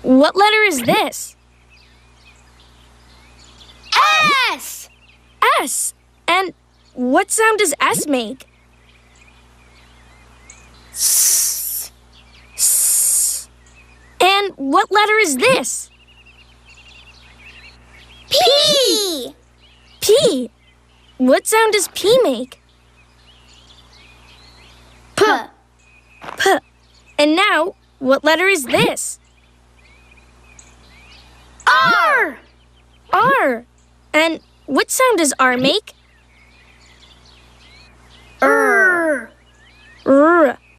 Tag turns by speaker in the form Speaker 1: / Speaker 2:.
Speaker 1: What letter is this?
Speaker 2: S!
Speaker 1: S. And what sound does S make?
Speaker 2: S.
Speaker 1: S. And what letter is this?
Speaker 2: P!
Speaker 1: P. What sound does P make?
Speaker 2: P.
Speaker 1: P. And now, what letter is this?
Speaker 2: R!
Speaker 1: R. And what sound does R make?